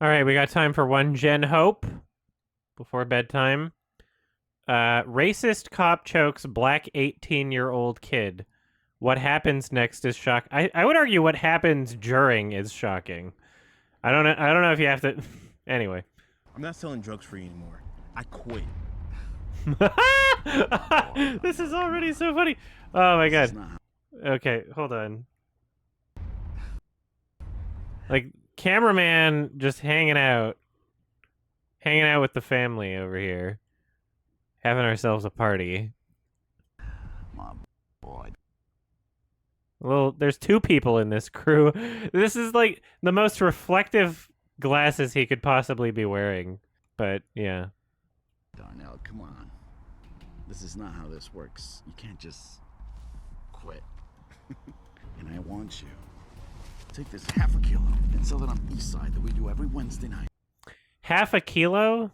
All right, we got time for one Gen Hope before bedtime. Racist cop chokes black 18-year-old kid. What happens next is shock. I would argue what happens during is shocking. I don't know if you have to. Anyway. I'm not selling drugs for you anymore. I quit. This is already so funny. Oh my god. Okay, hold on. Like, cameraman just hanging out with the family over here, having ourselves a party. My boy. Well, there's two people in this crew. This is like the most reflective glasses he could possibly be wearing. But yeah. Darnell, come on. This is not how this works. You can't just quit. And I want you. Take this half a kilo and sell it on East Side that we do every Wednesday night. Half a kilo?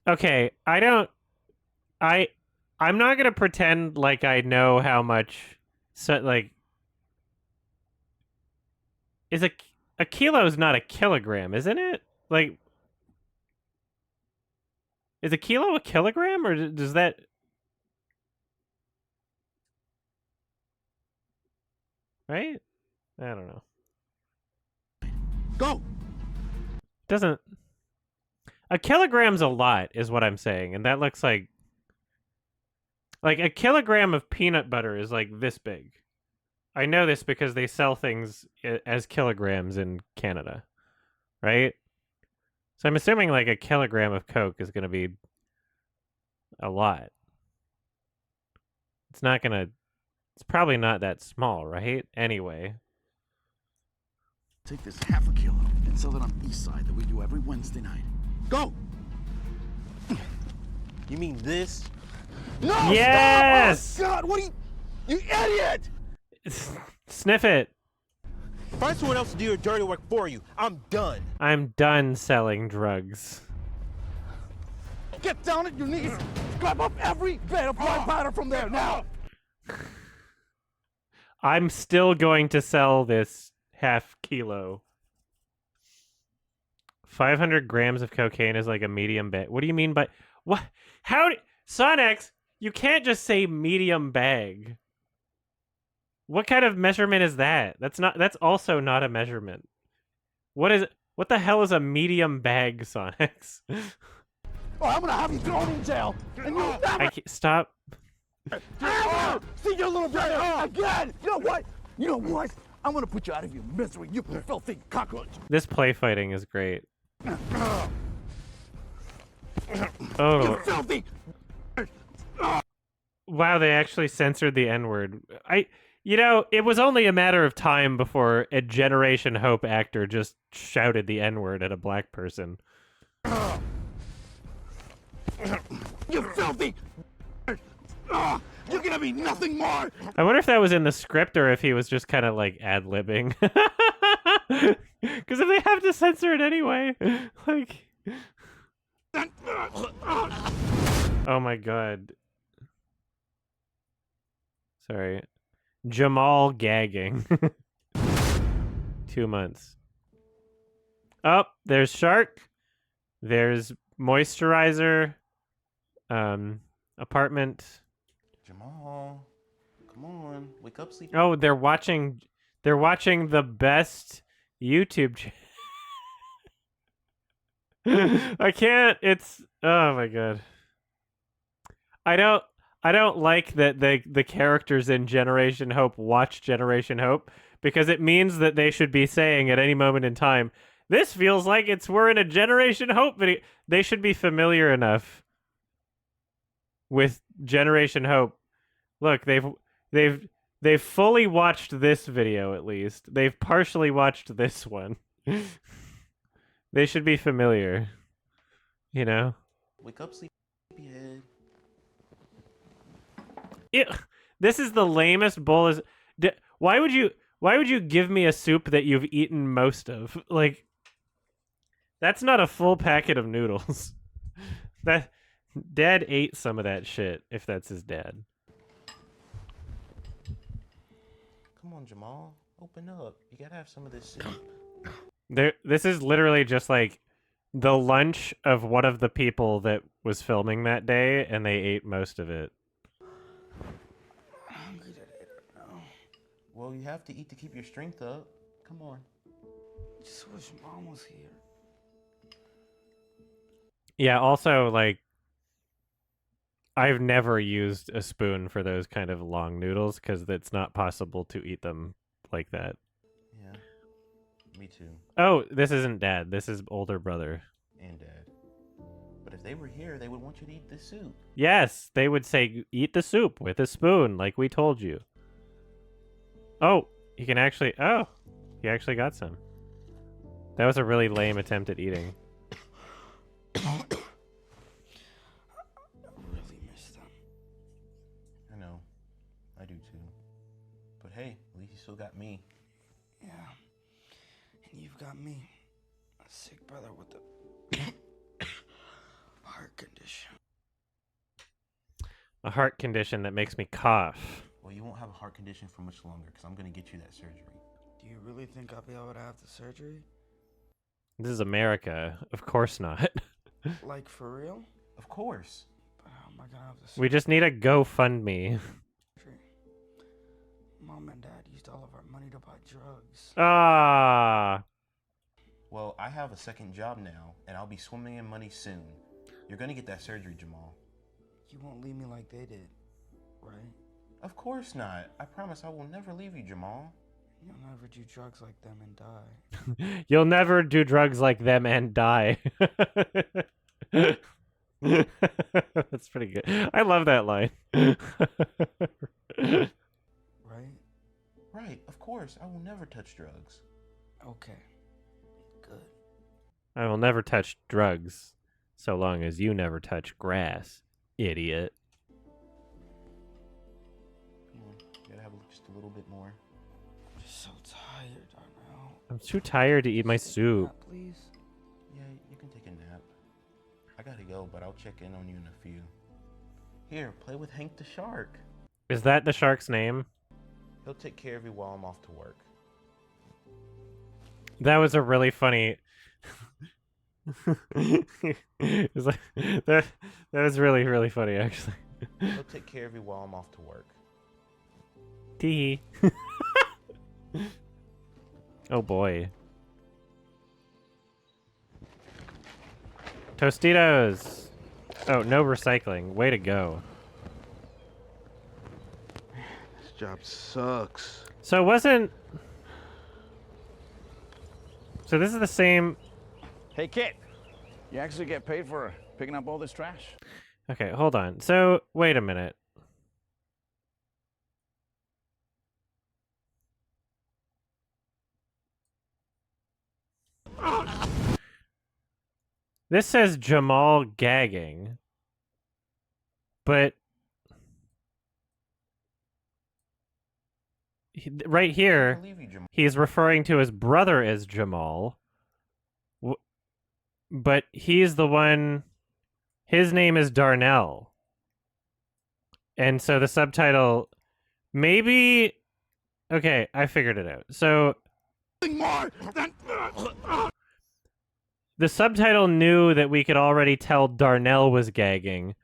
Okay, I'm not gonna pretend like I know how much. So like, is a kilo is not a kilogram, isn't it? Like, is a kilo a kilogram, or does that? Right? I don't know. Go! Doesn't. A kilogram's a lot, is what I'm saying, and that looks like a kilogram of peanut butter is like this big. I know this because they sell things as kilograms in Canada, right? So I'm assuming like a kilogram of Coke is going to be a lot. It's probably not that small, right? Anyway. Take this half a kilo and sell it on East Side that we do every Wednesday night. Go! You mean this? No! Yes! Stop! Oh, God, what are you idiot! Sniff it. Find someone else to do your dirty work for you. I'm done. I'm done selling drugs. Get down at your knees! Grab up every bit of dry powder from there now! I'm still going to sell this half kilo. 500 grams of cocaine is like a medium bag. What do you mean by what? Sonex, you can't just say medium bag. What kind of measurement is that? That's also not a measurement. What the hell is a medium bag, Sonex? Or I'm gonna have you thrown in jail, and you'll never stop. ever see your little brother again. You know what? I'm gonna put you out of your misery, you filthy cockroach. This play fighting is great. Oh. You filthy. Wow, they actually censored the N-word. It was only a matter of time before a Generation Hope actor just shouted the N-word at a black person. You filthy. You're gonna be nothing more. I wonder if that was in the script or if he was just kind of like ad-libbing. Because if they have to censor it anyway, like... Oh my god. Sorry. Jamal gagging. 2 months. Oh, there's Shark. There's Moisturizer. Apartment. Jamal, come on, wake up, sleep. Oh, they're watching the best YouTube channel. I can't. Oh my god. I don't like that the characters in Generation Hope watch Generation Hope, because it means that they should be saying at any moment in time, this feels like we're in a Generation Hope video. They should be familiar enough with Generation Hope. Look, they've fully watched this video, at least. They've partially watched this one. They should be familiar. You know? Wake up, sleepyhead. This is the lamest bowl. Why would you give me a soup that you've eaten most of? Like, that's not a full packet of noodles. That Dad ate some of that shit, if that's his dad. Come on, Jamal. Open up. You gotta have some of this soup. This is literally just like the lunch of one of the people that was filming that day, and they ate most of it. I'm hungry today, no. Well, you have to eat to keep your strength up. Come on. Just wish Mom was here. Yeah, also, like, I've never used a spoon for those kind of long noodles because it's not possible to eat them like that. Yeah, me too. Oh, this isn't Dad. This is older brother. And Dad. But if they were here, they would want you to eat this soup. Yes, they would say, eat the soup with a spoon, like we told you. Oh, he can actually... Oh, he actually got some. That was a really lame attempt at eating. I really miss them. I know. I do too. But hey, at least you still got me. Yeah. And you've got me. A sick brother with a heart condition. A heart condition that makes me cough. Well, you won't have a heart condition for much longer because I'm going to get you that surgery. Do you really think I'll be able to have the surgery? This is America. Of course not. Like, for real? Of course. But how am I going to have the surgery? We just need a GoFundMe. Mom and Dad used all of our money to buy drugs. Ah. Well, I have a second job now, and I'll be swimming in money soon. You're going to get that surgery, Jamal. You won't leave me like they did, right? Of course not. I promise I will never leave you, Jamal. You'll never do drugs like them and die. You'll never do drugs like them and die. That's pretty good. I love that line. Right? Right, of course. I will never touch drugs. Okay. Good. I will never touch drugs so long as you never touch grass, idiot. Come on. You gotta have just a little bit more. I'm just so tired, Darnell. I'm too tired to eat my soup. Nap, please. Yeah, you can take a nap. I gotta go, but I'll check in on you in a few. Here, play with Hank the Shark. Is that the shark's name? He'll take care of you while I'm off to work. That was a really funny... It was like, that was really, really funny, actually. He'll take care of you while I'm off to work. Tee. Oh boy. Tostitos! Oh, no recycling. Way to go. This job sucks. So it wasn't... So this is the same... Hey, kid, you actually get paid for picking up all this trash? Okay, hold on. So, wait a minute. This says Jamal gagging. But... right here, he's referring to his brother as Jamal. But he's the one... His name is Darnell. And so the subtitle... Maybe... Okay, I figured it out. So... The subtitle knew that we could already tell Darnell was gagging.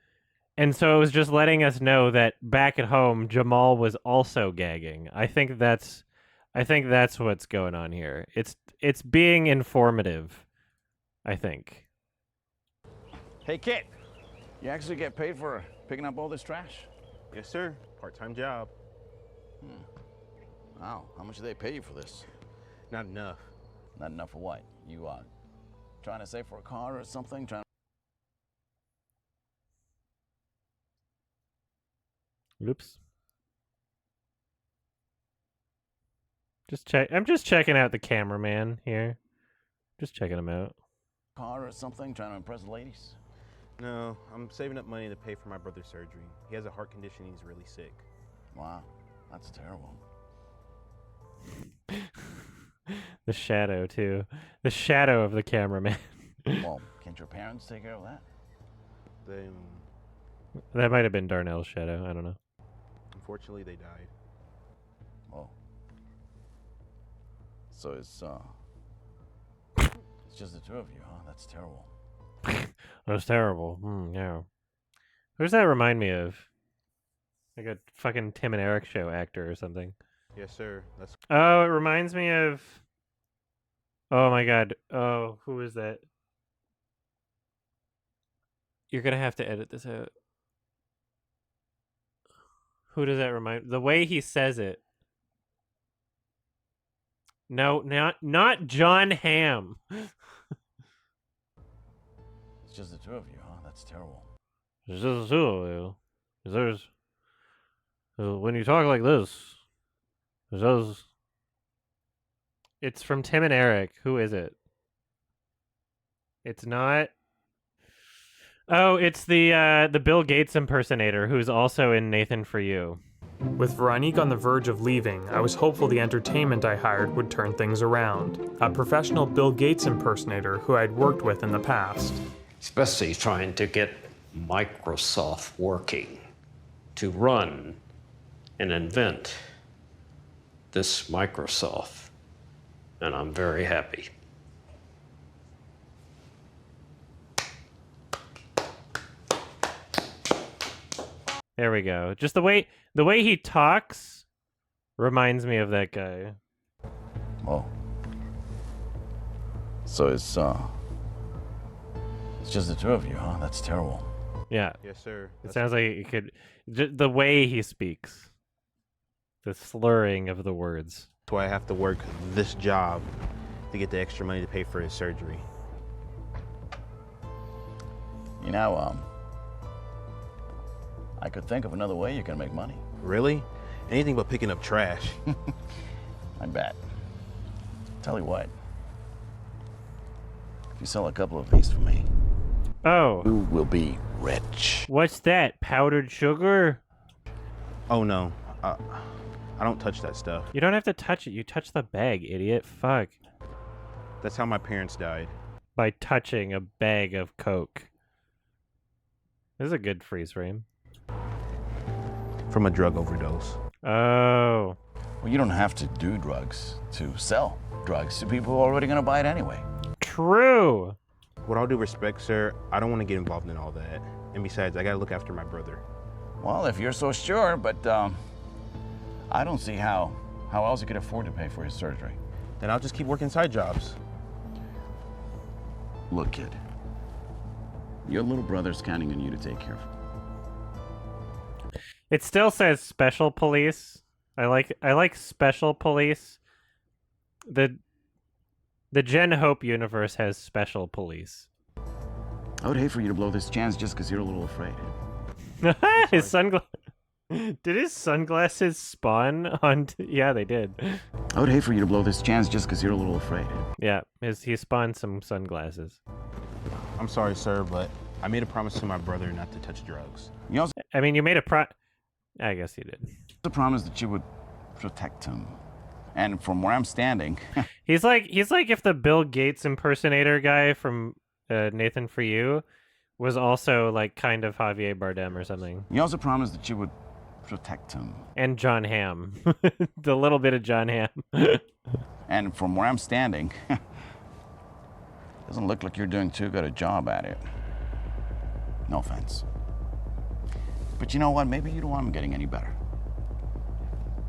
And so it was just letting us know that back at home, Jamal was also gagging. I think that's what's going on here. It's being informative, I think. Hey, kid, you actually get paid for picking up all this trash? Yes, sir. Part-time job. Wow, how much do they pay you for this? Not enough. Not enough for what? You trying to save for a car or something? Oops. I'm just checking out the cameraman here. Just checking him out. Car or something? Trying to impress the ladies? No, I'm saving up money to pay for my brother's surgery. He has a heart condition. He's really sick. Wow, that's terrible. The shadow, too. The shadow of the cameraman. Well, can't your parents take care of that? That might have been Darnell's shadow. I don't know. Unfortunately, they died. Oh. So it's It's just the two of you, huh? That's terrible. That's terrible. Yeah. Who does that remind me of? Like a fucking Tim and Eric show actor or something. Yes, sir. That's Oh, it reminds me of. Oh my god. Oh, who is that? You're gonna have to edit this out. Who does that remind? The way he says it. No, not John Hamm. It's just the two of you, huh? That's terrible. It's just the two of you. There's when you talk like this. There's. It's from Tim and Eric. Who is it? It's not. Oh, it's the Bill Gates impersonator who's also in Nathan For You. With Veronique on the verge of leaving, I was hopeful the entertainment I hired would turn things around. A professional Bill Gates impersonator who I'd worked with in the past. Especially trying to get Microsoft working to run and invent this Microsoft. And I'm very happy. There we go. Just the way he talks reminds me of that guy. Oh. So it's just the two of you, huh? That's terrible. Yeah. yes, sir. It sounds like it could the way he speaks. The slurring of the words. That's why I have to work this job to get the extra money to pay for his surgery. You know, I could think of another way you can make money. Really? Anything but picking up trash. I bet. Tell you what. If you sell a couple of these for me, Oh. you will be rich. What's that? Powdered sugar? Oh no, I don't touch that stuff. You don't have to touch it. You touch the bag, idiot. Fuck. That's how my parents died. By touching a bag of Coke. This is a good freeze frame. From a drug overdose. Oh. Well, you don't have to do drugs to sell drugs to people who are already going to buy it anyway. True. With all due respect, sir, I don't want to get involved in all that. And besides, I gotta look after my brother. Well, if you're so sure, but I don't see how else you could afford to pay for his surgery. Then I'll just keep working side jobs. Look, kid, your little brother's counting on you to take care of him. It still says special police. I like special police. The Jen Hope universe has special police. I would hate for you to blow this chance just because you're a little afraid. His sunglasses. Did his sunglasses spawn on? Yeah, they did. I would hate for you to blow this chance just because you're a little afraid. Yeah, he spawned some sunglasses. I'm sorry, sir, but I made a promise to my brother not to touch drugs. You also I mean, you made I guess you did. promised that you would protect him. And from where I'm standing, He's like if the Bill Gates impersonator guy from Nathan For You was also like kind of Javier Bardem or something. you also promised that you would protect him. And John Hamm. The little bit of John Hamm. And from where I'm standing, doesn't look like you're doing too good a job at it. No offense. But you know what? Maybe you don't want him getting any better.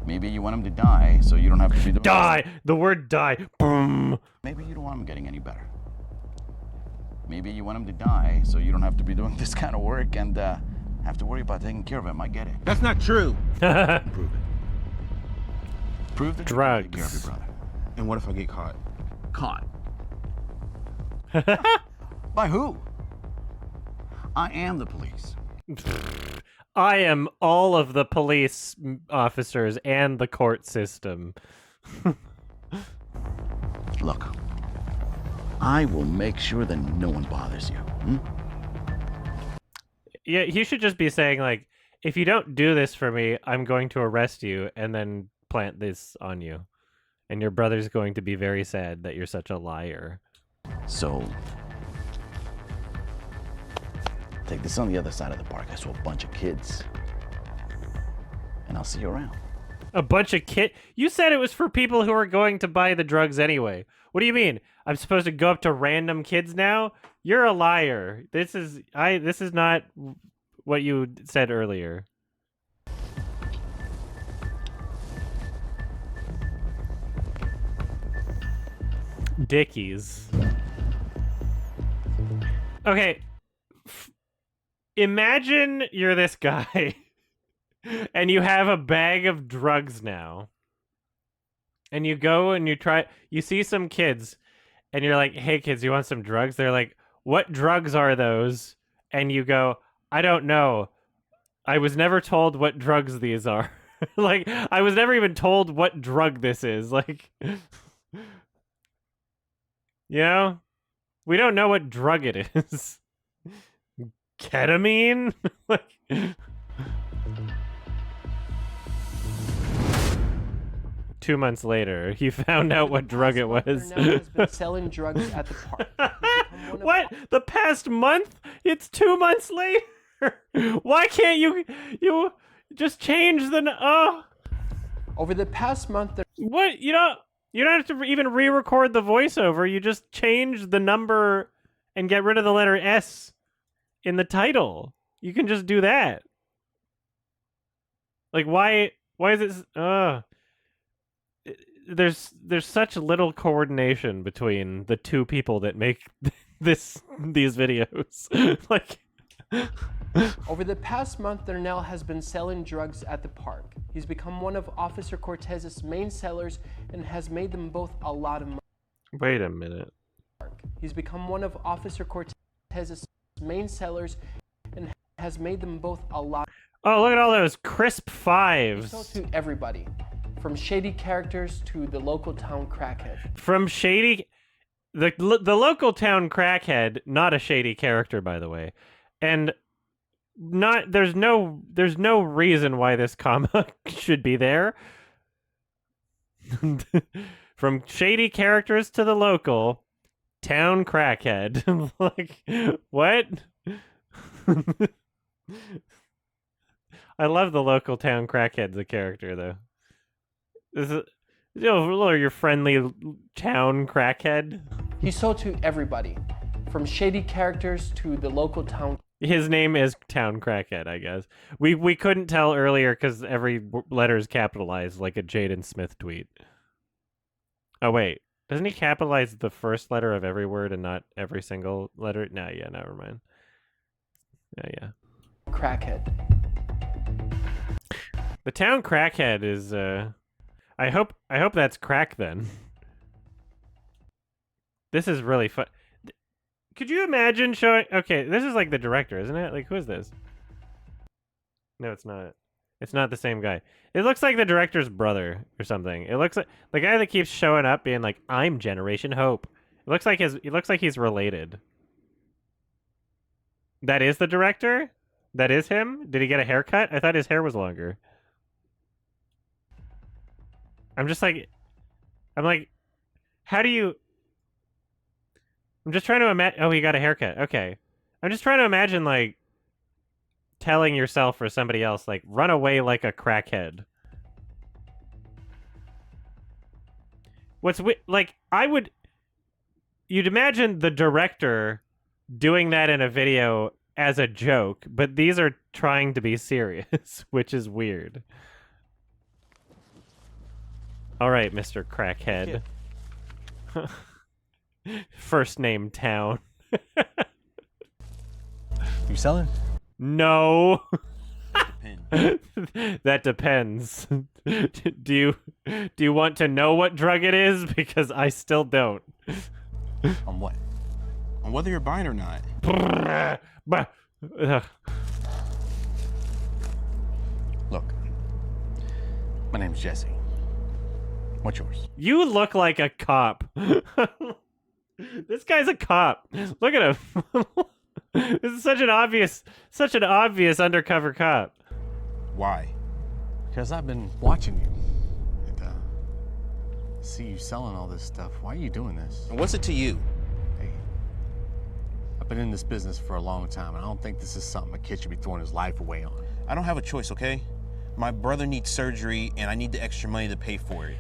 Maybe you want him to die so you don't have to be doing Die! The word die. Boom. Maybe you don't want him getting any better. Maybe you want him to die so you don't have to be doing this kind of work and have to worry about taking care of him. I get it. That's not true. Prove it. Prove that you can take care of Drugs. your brother. And what if I get caught? Caught. By who? I am the police. I am all of the police officers and the court system. Look, I will make sure that no one bothers you. Yeah, he should just be saying like, if you don't do this for me, I'm going to arrest you and then plant this on you. And your brother's going to be very sad that you're such a liar. So, take this on the other side of the park. I saw a bunch of kids. And I'll see you around. A bunch of You said it was for people who are going to buy the drugs anyway. What do you mean? I'm supposed to go up to random kids now? You're a liar. This is not what you said earlier. Dickies. Okay. Imagine you're this guy and you have a bag of drugs now. And you go and you see some kids and you're like, "Hey kids, you want some drugs?" They're like, "What drugs are those?" And you go, "I don't know. I was never told what drugs these are." Like, I was never even told what drug this is. Like, you know? We don't know what drug it is. Ketamine? Like, 2 months later, he found out what drug it was. Has been selling drugs at the park. What? The past month? It's 2 months later. Why can't you just change the? Oh. Over the past month, What? You don't have to even re-record the voiceover. You just change the number and get rid of the letter S in the title. You can just do that. Like, why is it? There's such little coordination between the two people that make these videos. Like, over the past month, Darnell has been selling drugs at the park. He's become one of Officer Cortez's main sellers and has made them both a lot of money. Wait a minute. He's become one of Officer Cortez's main sellers and has made them both a lot. Oh, look at all those crisp So fives. to everybody, from shady characters to the local town crackhead. From shady, the local town crackhead, not a shady character, by the way, and there's no reason why this comma should be there. From shady characters to the local town crackhead. Like, what? I love the local town crackhead's a character, though. This is, your friendly town crackhead. He sold to everybody, from shady characters to the local town. His name is Town Crackhead, I guess. We couldn't tell earlier because every letter is capitalized, like a Jaden Smith tweet. Oh wait, doesn't he capitalize the first letter of every word and not every single letter? No, yeah, never mind. Yeah. Crackhead. The Town Crackhead is I hope that's crack then. This is really fun. Could you imagine showing... Okay, this is like the director, isn't it? Like, who is this? No, it's not. It's not the same guy. It looks like the director's brother or something. It looks like the guy that keeps showing up being like, "I'm Generation Hope." It looks like he's related. That is the director? That is him? Did he get a haircut? I thought his hair was longer. I'm like, how do you... I'm just trying to imagine... Oh, he got a haircut. Okay. I'm just trying to imagine, like, telling yourself or somebody else, like, run away like a crackhead. You'd imagine the director doing that in a video as a joke, but these are trying to be serious, which is weird. All right, Mr. Crackhead. First name Town. You selling? No. Depends. That depends. Do you want to know what drug it is? Because I still don't. On what? On whether you're buying or not. Look, my name's Jesse. What's yours? You look like a cop. This guy's a cop. Look at him. This is such an obvious undercover cop. Why? Because I've been watching you. And, see you selling all this stuff. Why are you doing this? And what's it to you? Hey, I've been in this business for a long time, and I don't think this is something a kid should be throwing his life away on. I don't have a choice, okay? My brother needs surgery, and I need the extra money to pay for it.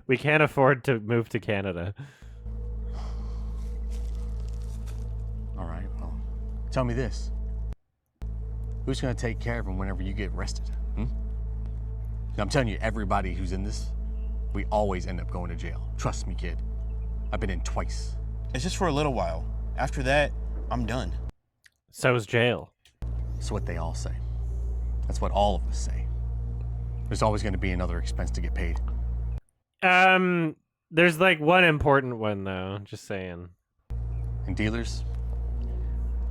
We can't afford to move to Canada. All right, well, tell me this. Who's gonna take care of him whenever you get arrested? I'm telling you, everybody who's in this, we always end up going to jail. Trust me, kid. I've been in twice. It's just for a little while. After that, I'm done. So's jail. That's what they all say. That's what all of us say. There's always gonna be another expense to get paid. There's like one important one though, just saying. And dealers,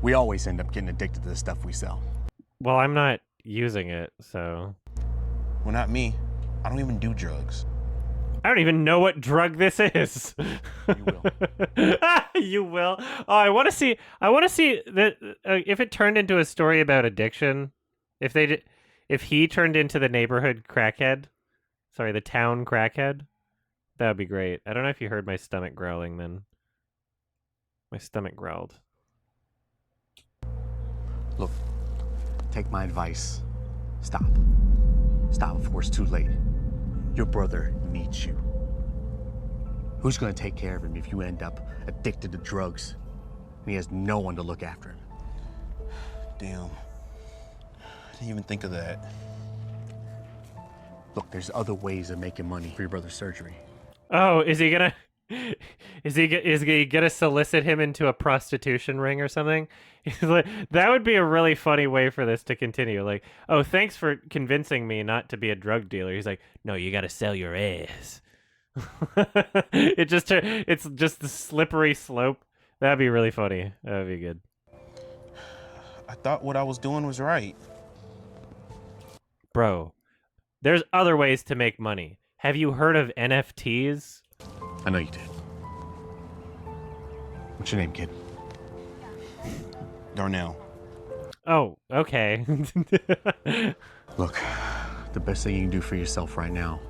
we always end up getting addicted to the stuff we sell. Well, I'm not using it, so... Well, not me. I don't even do drugs. I don't even know what drug this is. You will. You will. Oh, I want to see that if it turned into a story about addiction. If he turned into the neighborhood crackhead, sorry, the town crackhead, that would be great. I don't know if you heard my stomach growling then. My stomach growled. Look, take my advice. Stop. Stop before it's too late. Your brother needs you. Who's gonna take care of him if you end up addicted to drugs and he has no one to look after him? Damn. I didn't even think of that. Look, there's other ways of making money for your brother's surgery. Oh, is he gonna solicit him into a prostitution ring or something? That would be a really funny way for this to continue. Like, oh, thanks for convincing me not to be a drug dealer. He's like, no, you gotta sell your ass. It's just the slippery slope. That'd be really funny. That'd be good. I thought what I was doing was right. Bro, there's other ways to make money. Have you heard of NFTs? I know you did. What's your name, kid? Darnell. Oh, okay. Look, the best thing you can do for yourself right now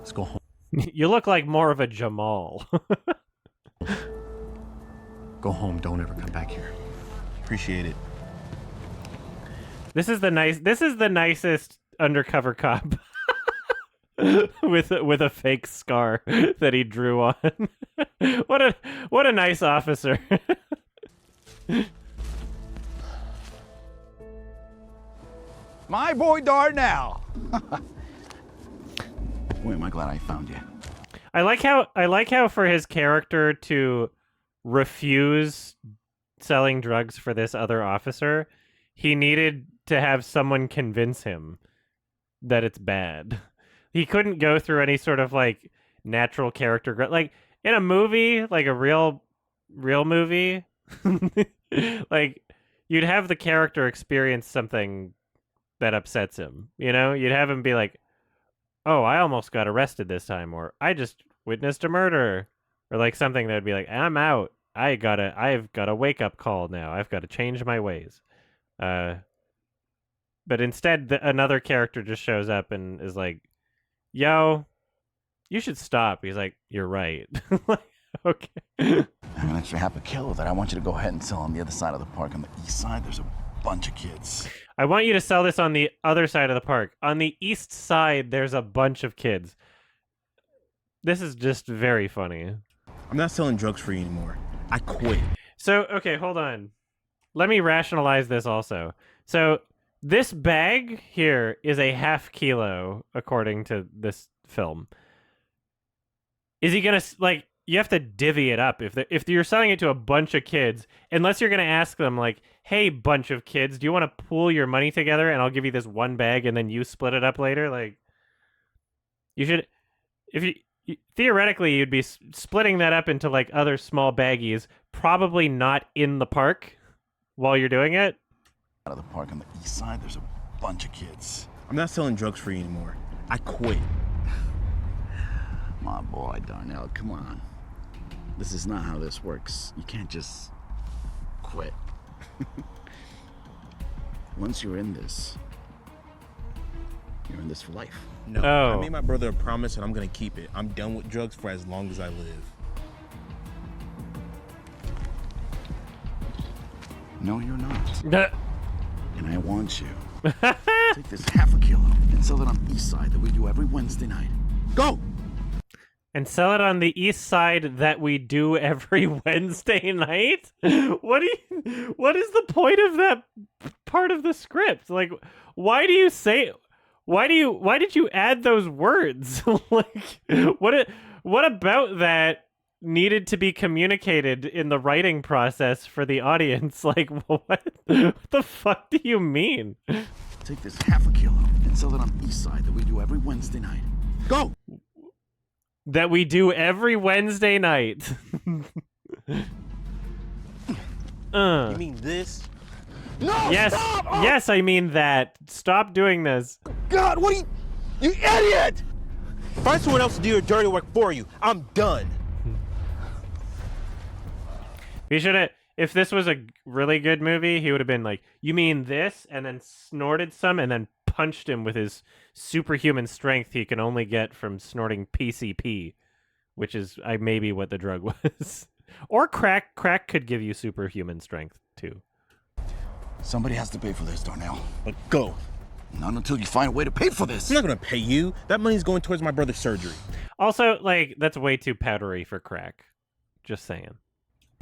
is go home. You look like more of a Jamal. Go home. Don't ever come back here. Appreciate it. This is the nicest undercover cop with a fake scar that he drew on. What a nice officer. My boy Darnell. Boy, am I glad I found you. I like how for his character to refuse selling drugs for this other officer, he needed to have someone convince him that it's bad. He couldn't go through any sort of like natural character growth. Like in a movie, like a real movie, like you'd have the character experience something that upsets him. You know, you'd have him be like, "Oh, I almost got arrested this time," or "I just witnessed a murder," or like something that would be like, "I'm out. I've got a wake up call now. I've got to change my ways." But instead, another character just shows up and is like, "Yo, you should stop." He's like, "You're right." Like, okay. I have an extra half a kilo that I want you to go ahead and sell on the other side of the park. On the east side, there's a bunch of kids. I want you to sell this on the other side of the park. On the east side, there's a bunch of kids. This is just very funny. I'm not selling drugs for you anymore. I quit. So, okay, hold on. Let me rationalize this also. So, this bag here is a half kilo, according to this film. Is he gonna, like, you have to divvy it up. If you're selling it to a bunch of kids, unless you're gonna ask them, like, hey, bunch of kids, do you want to pool your money together and I'll give you this one bag and then you split it up later? Like, you should, theoretically, you'd be splitting that up into, like, other small baggies, probably not in the park while you're doing it. Out of the park on the east side, there's a bunch of kids. I'm not selling drugs for you anymore. I quit. My boy Darnell, come on. This is not how this works. You can't just quit. Once you're in this for life. No, Oh. I made my brother a promise and I'm gonna keep it. I'm done with drugs for as long as I live. No, you're not. And I want you Take this half a kilo and sell it on East Side that we do every Wednesday night. Go! And sell it on the east side that we do every Wednesday night? What is the point of that part of the script? Like, why did you add those words? Like, what about that needed to be communicated in the writing process for the audience? Like, what the fuck do you mean? Take this half a kilo and sell it on East Side that we do every Wednesday night. Go! That we do every Wednesday night. You mean this? No! Yes, Stop! Oh, yes, I mean that. Stop doing this. God, what are you idiot! Find someone else to do your dirty work for you. I'm done. We should have. If this was a really good movie, he would have been like, "You mean this?" and then snorted some, and then punched him with his superhuman strength he can only get from snorting PCP, which is maybe what the drug was. Or crack. Crack could give you superhuman strength too. Somebody has to pay for this, Darnell. But go. Not until you find a way to pay for this. I'm not gonna pay you. That money's going towards my brother's surgery. Also, like, that's way too powdery for crack. Just saying.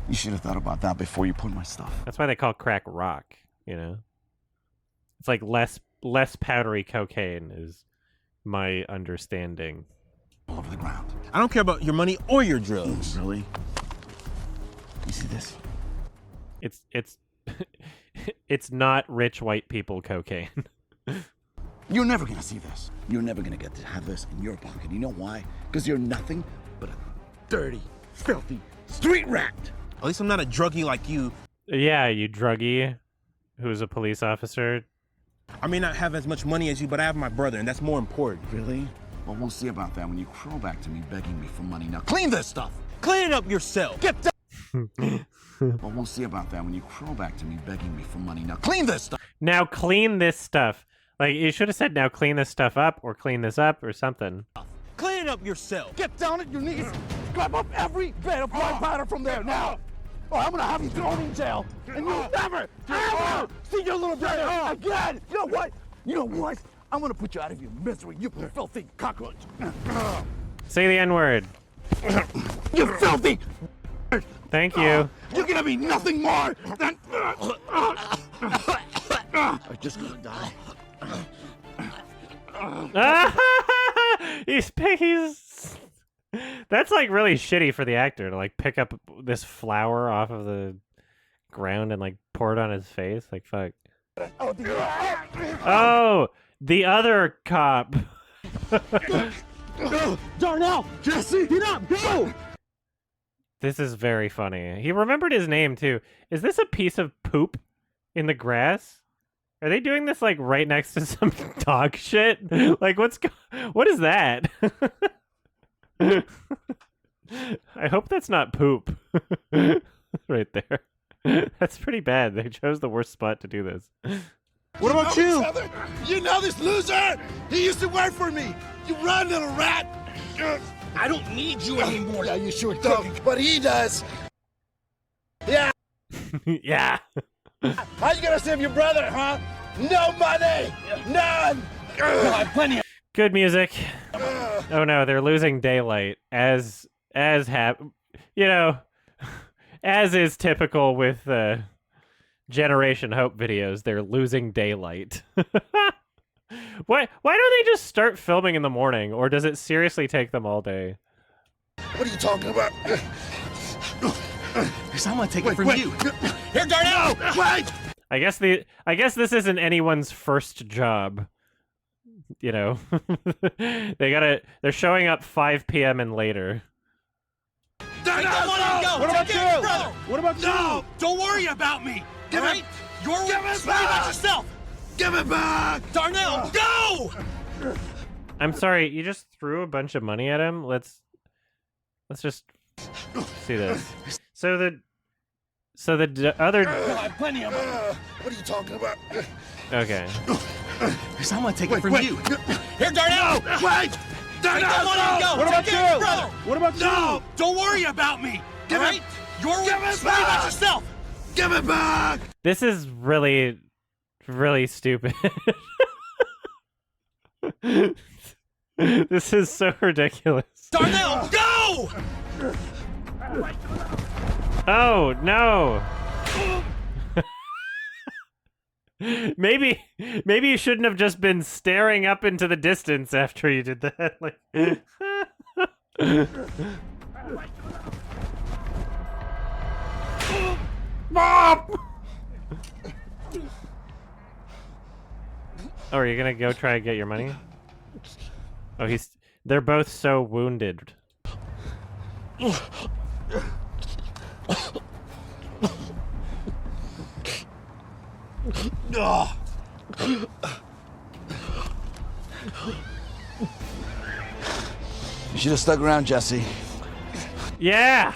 You should have thought about that before you put my stuff. That's why they call crack rock, you know? It's like less powdery cocaine is my understanding. All over the ground. I don't care about your money or your drugs. Really? You see this? It's it's not rich white people cocaine. You're never gonna see this. You're never gonna get to have this in your pocket. You know why? Because you're nothing but a dirty, filthy street rat. At least I'm not a druggie like you. Yeah, you druggie who's a police officer. I may not have as much money as you, but I have my brother, and that's more important. Really? Well, we'll see about that when you crawl back to me begging me for money. Now clean this stuff! Clean it up yourself. Get down! Well, we'll see about that when you crawl back to me begging me for money. Now clean this stuff! Now clean this stuff. Like, you should have said now clean this stuff up or clean this up or something. Clean it up yourself. Get down at your knees! Grab up every bit of white powder from there now! Or I'm gonna have you thrown in jail, and you'll never, ever see your little brother again! You know what? You know what? I'm gonna put you out of your misery, you filthy cockroach! Say the N-word. You filthy! Thank you. You're gonna be nothing more than... I'm just gonna die. He's that's like really shitty for the actor to like pick up this flour off of the ground and like pour it on his face. Like, fuck. Oh, the other cop. Darnell! Jesse! Get up! Go! This is very funny. He remembered his name too. Is this a piece of poop in the grass? Are they doing this like right next to some dog shit? Like, what is that? I hope that's not poop. Right there. That's pretty bad. They chose the worst spot to do this. What about you? You know this loser? He used to work for me. You run, little rat. I don't need you anymore. Yeah, you sure don't. But he does. Yeah. Yeah. How you gonna save your brother, huh? No money. None. I have plenty of... Good music. Oh no, they're losing daylight as as is typical with Generation Hope videos. They're losing daylight. Why don't they just start filming in the morning, or does it seriously take them all day? What are you talking about? I'm gonna take it from you. Here, Darnell! Wait! I guess this isn't anyone's first job. You know, they're showing up 5 p.m. and later. Darnell, no! What about you? Brother? What about No! you? Don't worry about me! Give it! You're Give it worry about back! yourself! Give it back! Darnell, go! I'm sorry, you just threw a bunch of money at him. Let's just see this. So the other. I have plenty of them. What are you talking about? Okay. I'm gonna take it from you. Here, Darnell! Wait! Darnell, no! What about you? Brother? What about No! you? Don't worry about me! Give it! You're worry about yourself! Give it back! This is really really stupid. This is so ridiculous. Darnell, go! Oh, no. Maybe you shouldn't have just been staring up into the distance after you did that. Like Mom! Oh, are you gonna go try and get your money? Oh, they're both so wounded. You should have stuck around, Jesse. Yeah!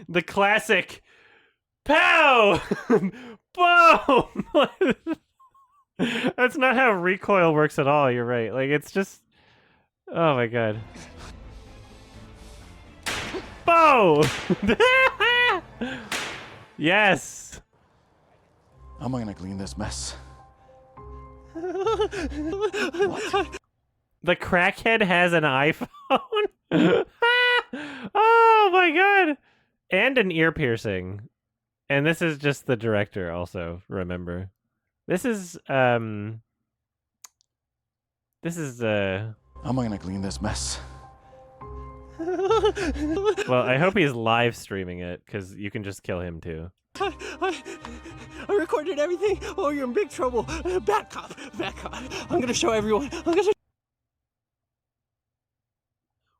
The classic POW! Boom! That's not how recoil works at all, you're right. Like, it's just... Oh my god. Bow! Yes! How am I gonna clean this mess? The crackhead has an iPhone? Oh my god! And an ear piercing. And this is just the director also, remember. This is, How am I gonna clean this mess? Well, I hope he's live streaming it, because you can just kill him too. I recorded everything. Oh, you're in big trouble. Bad cop. I'm gonna show everyone.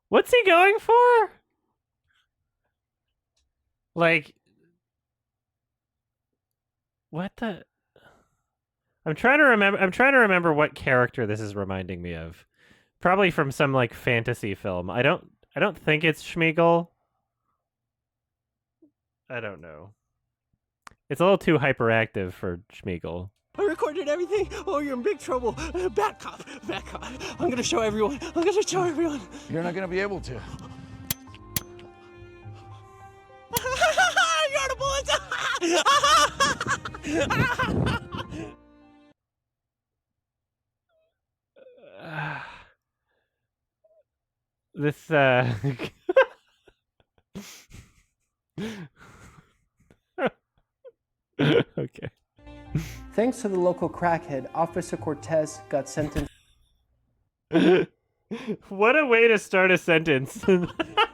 What's he going for? Like, what the? I'm trying to remember what character this is reminding me of. Probably from some like fantasy film. I don't think it's Schmeagol. I don't know. It's a little too hyperactive for Schmeagol. I recorded everything. Oh, you're in big trouble. Bad cop. I'm gonna show everyone. You're not gonna be able to. You're out of bullets. This okay. Thanks to the local crackhead, Officer Cortez got sentenced. What a way to start a sentence.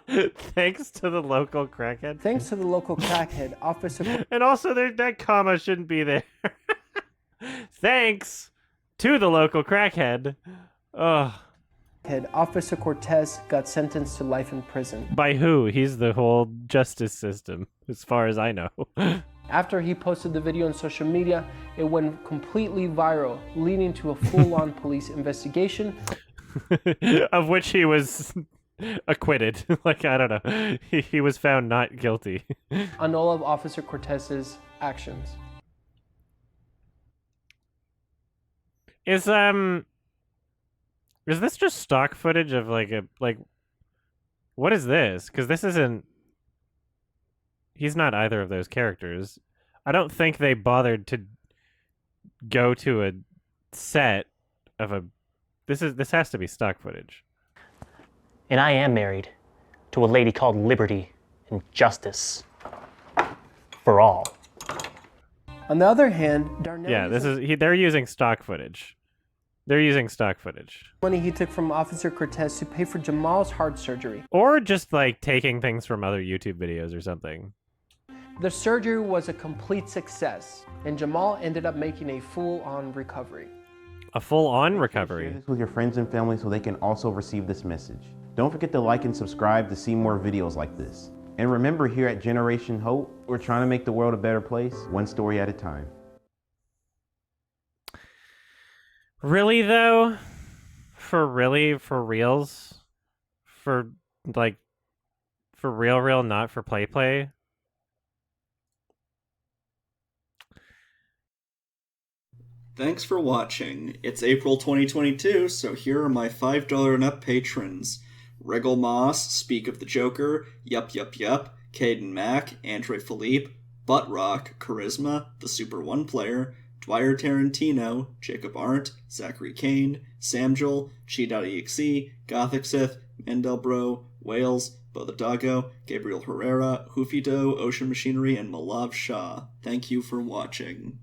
Thanks to the local crackhead. Thanks to the local crackhead, Officer And also that comma shouldn't be there. Thanks to the local crackhead. Ugh. Officer Cortez got sentenced to life in prison. By who? He's the whole justice system, as far as I know. After he posted the video on social media, it went completely viral, leading to a full-on police investigation. Of which he was acquitted. Like, I don't know. He was found not guilty. On all of Officer Cortez's actions. Is this just stock footage of what is this? Because this isn't... He's not either of those characters. I don't think they bothered to go to a set of a... This has to be stock footage. And I am married to a lady called Liberty and Justice for all. On the other hand, Darnell Yeah, they're using stock footage. They're using stock footage. money he took from Officer Cortez to pay for Jamal's heart surgery. Or just like taking things from other YouTube videos or something. The surgery was a complete success, and Jamal ended up making a full-on recovery. A full-on Share recovery. this with your friends and family so they can also receive this message. Don't forget to like and subscribe to see more videos like this. And remember, here at Generation Hope, we're trying to make the world a better place, one story at a time. Really though? For reals? For real, not for play? Thanks for watching. It's April 2022, so here are my $5 and up patrons. Regal Moss, Speak of the Joker, Yup, Caden Mack, Andre Philippe, Buttrock, Charisma, The Super One Player, Dwyer Tarantino, Jacob Arndt, Zachary Kane, Samjul, Chi.exe, Gothic Sith, Mandelbro, Wales, Bothadago, Gabriel Herrera, Hoofito, Ocean Machinery, and Malav Shah. Thank you for watching.